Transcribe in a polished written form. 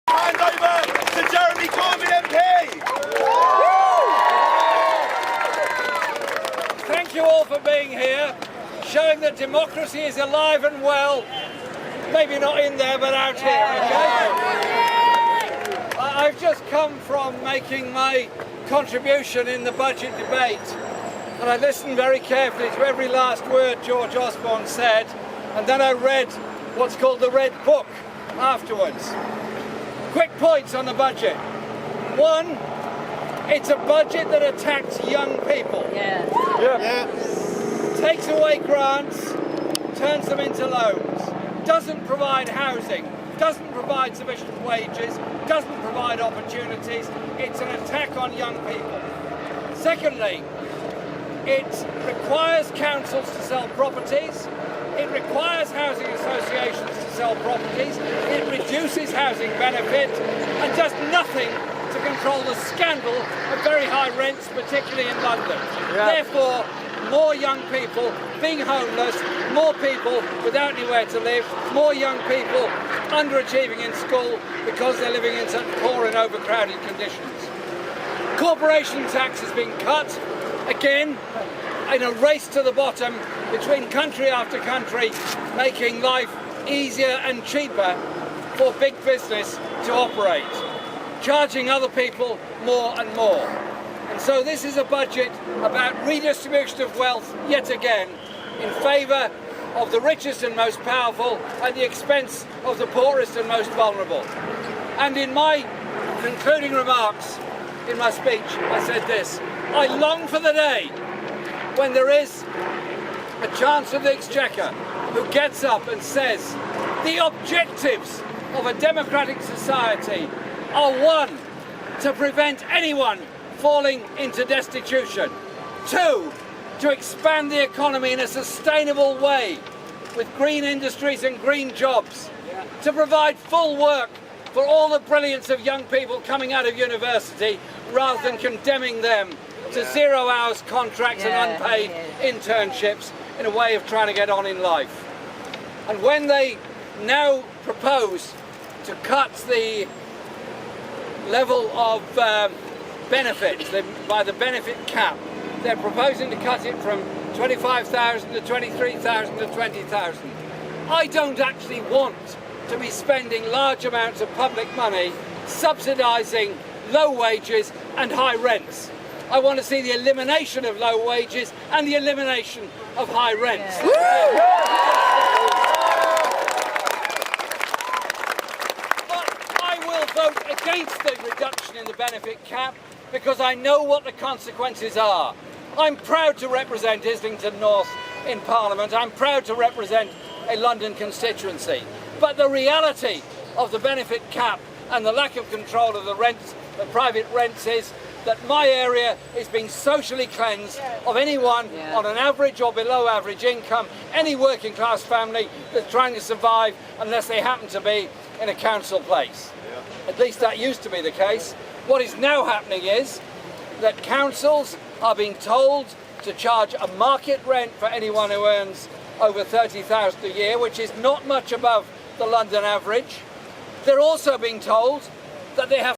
Hand over to Jeremy Corbyn MP. Thank you all for being here, showing that democracy is alive and well. Maybe not in there, but out here, okay? I've just come from making my contribution in the budget debate, and I listened very carefully to every last word George Osborne said, and then I read what's called the Red Book afterwards. Quick points on the budget. One, it's a budget that attacks young people. Takes away grants, turns them into loans, doesn't provide housing, doesn't provide sufficient wages, doesn't provide opportunities. It's an attack on young people. Secondly, it requires councils to sell properties. It requires housing associations to sell properties. It reduces housing benefit and does nothing to control the scandal of very high rents, particularly in London. Therefore, more young people being homeless, more people without anywhere to live, more young people underachieving in school because they're living in such poor and overcrowded conditions. Corporation tax has been cut, again, in a race to the bottom between country after country, making life easier and cheaper for big business to operate, charging other people more and more. And so this is a budget about redistribution of wealth, yet again, in favour of the richest and most powerful at the expense of the poorest and most vulnerable. And in my concluding remarks in my speech, I said this: I long for the day when there is a Chancellor of the Exchequer who gets up and says the objectives of a democratic society are, one, to prevent anyone falling into destitution, two, to expand the economy in a sustainable way with green industries and green jobs, to provide full work for all the brilliance of young people coming out of university rather than condemning them to 0 hours contracts and unpaid internships in a way of trying to get on in life. And when they now propose to cut the level of benefits by the benefit cap, they're proposing to cut it from 25,000 to 23,000 to 20,000. I don't actually want to be spending large amounts of public money subsidising low wages and high rents. I want to see the elimination of low wages and the elimination of high rents. But I will vote against the reduction in the benefit cap because I know what the consequences are. I'm proud to represent Islington North in Parliament. I'm proud to represent a London constituency. But the reality of the benefit cap and the lack of control of the rents, the private rents, is that my area is being socially cleansed of anyone on an average or below average income, any working class family that's trying to survive unless they happen to be in a council place. At least that used to be the case. What is now happening is that councils are being told to charge a market rent for anyone who earns over 30,000 a year, which is not much above the London average. They're also being told that they have